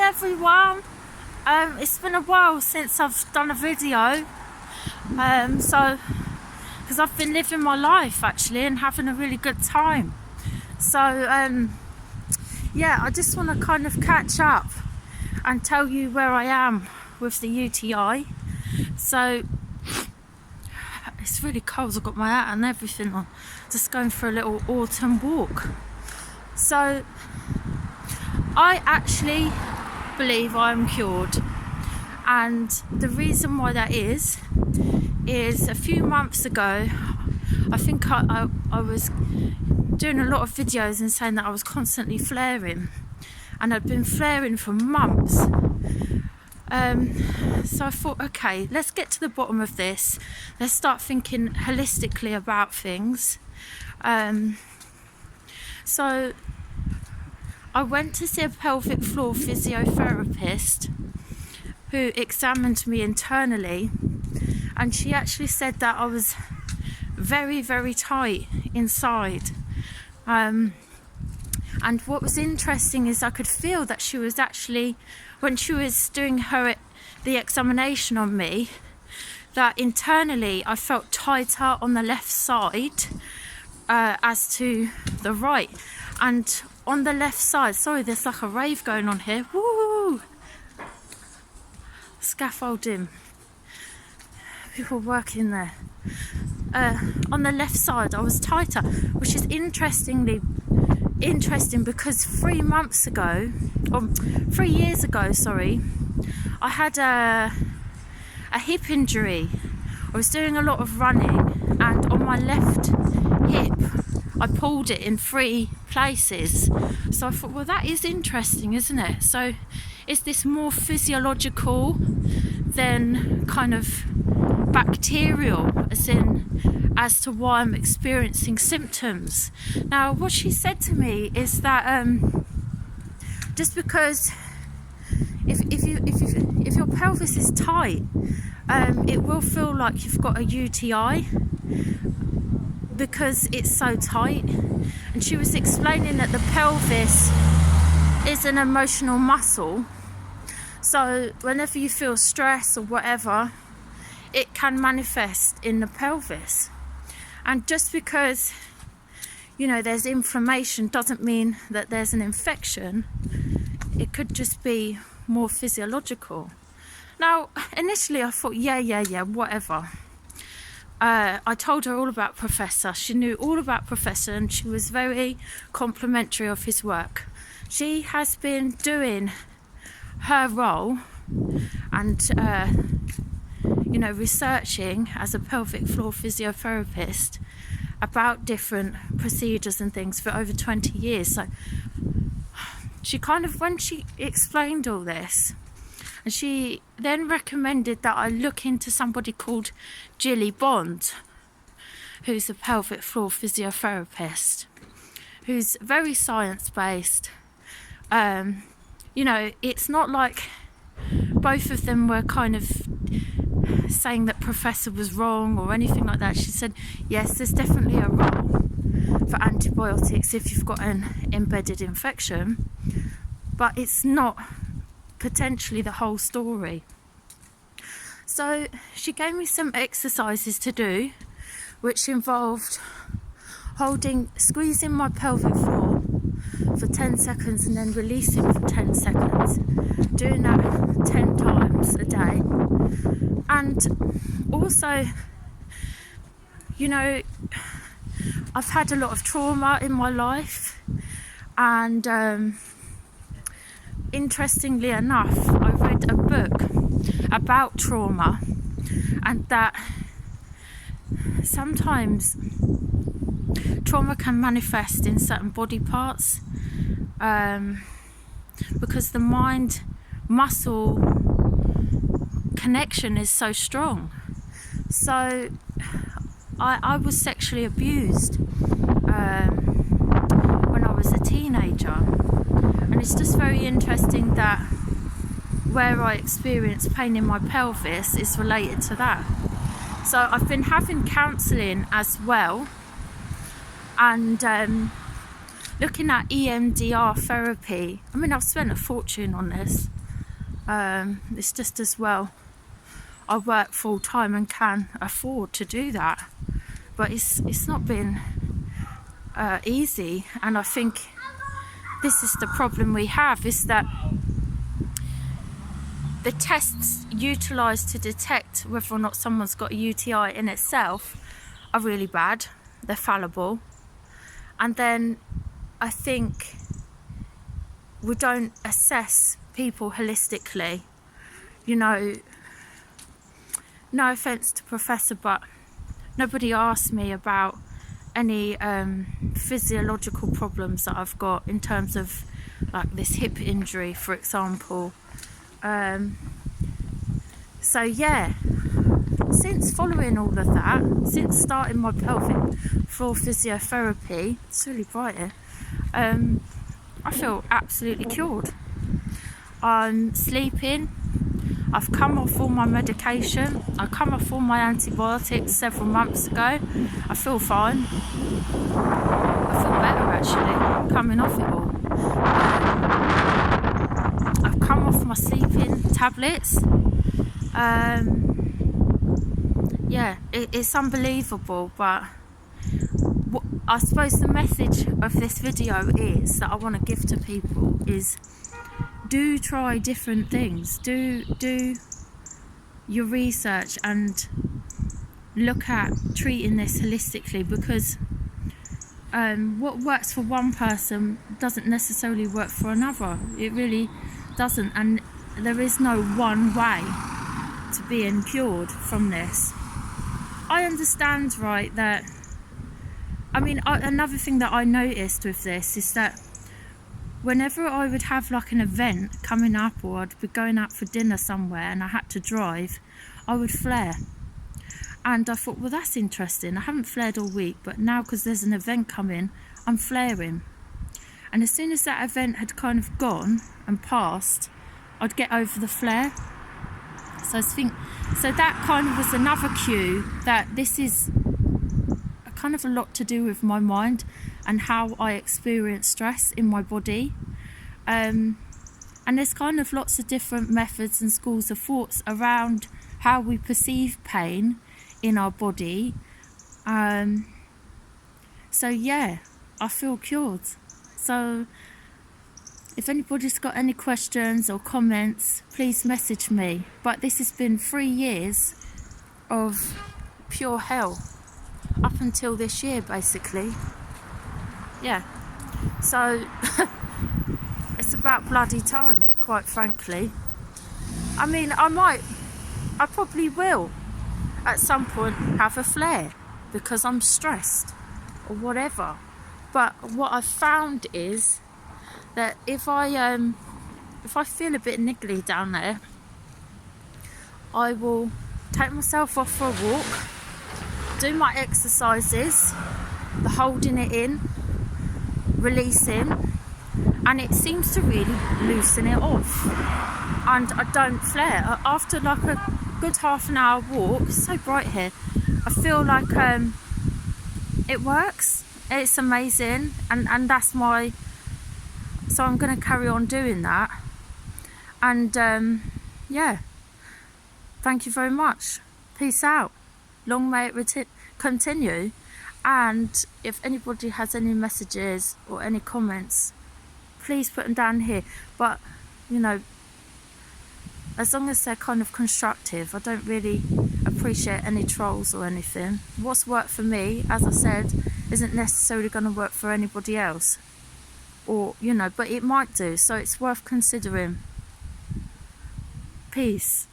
everyone. It's been a while since I've done a video. Because I've been living my life actually and having a really good time. So yeah, I just want to kind of catch up and tell you where I am with the UTI. So it's really cold. I've got my hat and everything on. Just going for a little autumn walk. So I actually believe I'm cured, and the reason why that is a few months ago, I think I was doing a lot of videos and saying that I was constantly flaring, and I'd been flaring for months. So I thought, okay, let's get to the bottom of this. Let's start thinking holistically about things. So I went to see a pelvic floor physiotherapist who examined me internally, and she actually said that I was very, very tight inside. And what was interesting is I could feel that she was actually, when she was doing the examination on me, that internally I felt tighter on the left side as to the right. And on the left side, sorry, there's like a rave going on here. Woo! Scaffolding. People working there. On the left side, I was tighter, which is interesting because 3 years ago, I had a hip injury. I was doing a lot of running, and on my left hip, I pulled it in 3 places. So I thought, well, that is interesting, isn't it? So is this more physiological than kind of bacterial, as to why I'm experiencing symptoms? Now, what she said to me is that just because if your pelvis is tight, it will feel like you've got a UTI because it's so tight. And she was explaining that the pelvis is an emotional muscle. So whenever you feel stress or whatever, it can manifest in the pelvis. And just because, there's inflammation doesn't mean that there's an infection. It could just be more physiological. Now, initially I thought, yeah, whatever. I told her all about Professor. She knew all about Professor, and she was very complimentary of his work. She has been doing her role and researching as a pelvic floor physiotherapist about different procedures and things for over 20 years. So she when she explained all this, and she then recommended that I look into somebody called Jilly Bond, who's a pelvic floor physiotherapist, who's very science-based. It's not like both of them were kind of saying that Professor was wrong or anything like that. She said, yes, there's definitely a role for antibiotics if you've got an embedded infection, but it's not potentially the whole story. So she gave me some exercises to do, which involved squeezing my pelvic floor for 10 seconds and then releasing for 10 seconds, doing that 10 times a day. And also, I've had a lot of trauma in my life, and interestingly enough, I read a book about trauma, and that sometimes trauma can manifest in certain body parts because the mind-muscle connection is so strong. So I was sexually abused when I was a teenager, and it's just very interesting that where I experience pain in my pelvis is related to that. So I've been having counselling as well, and looking at EMDR therapy. I mean, I've spent a fortune on this. It's just as well I work full time and can afford to do that, but it's not been easy. And I think this is the problem we have, is that the tests utilised to detect whether or not someone's got a UTI in itself are really bad. They're fallible. And then I think we don't assess people holistically. You know, no offence to Professor, but nobody asked me about any physiological problems that I've got in terms of like this hip injury, for example. So yeah, since following all of that, since starting my pelvic floor physiotherapy, it's really bright here, I feel absolutely cured. I'm sleeping. I've come off all my medication. I come off all my antibiotics several months ago. I feel fine. I feel better actually, coming off it all. I've come off my sleeping tablets. Yeah, it's unbelievable, but I suppose the message of this video is that I want to give to people is, do try different things. Do your research and look at treating this holistically, because what works for one person doesn't necessarily work for another. It really doesn't, and there is no one way to being cured from this. I understand, right, that another thing that I noticed with this is that whenever I would have like an event coming up, or I'd be going out for dinner somewhere and I had to drive, I would flare. And I thought, well, that's interesting. I haven't flared all week, but now because there's an event coming, I'm flaring. And as soon as that event had kind of gone and passed, I'd get over the flare. So that kind of was another cue that this is kind of a lot to do with my mind and how I experience stress in my body. And there's kind of lots of different methods and schools of thoughts around how we perceive pain in our body. So yeah, I feel cured. So if anybody's got any questions or comments, please message me. But this has been 3 years of pure hell up until this year, basically. Yeah, so it's about bloody time, quite frankly. I mean, I probably will at some point have a flare because I'm stressed or whatever. But what I've found is that if I feel a bit niggly down there, I will take myself off for a walk, do my exercises, the holding it in, releasing, and it seems to really loosen it off, and I don't flare. After like a good half an hour walk, it's so bright here, I feel like it works. It's amazing, and that's my, so I'm going to carry on doing that. And yeah, thank you very much. Peace out. Long may it continue. And if anybody has any messages or any comments, please put them down here. But you know, as long as they're kind of constructive, I don't really appreciate any trolls or anything. What's worked for me, as I said, isn't necessarily going to work for anybody else, or you know, but it might do, so it's worth considering. Peace.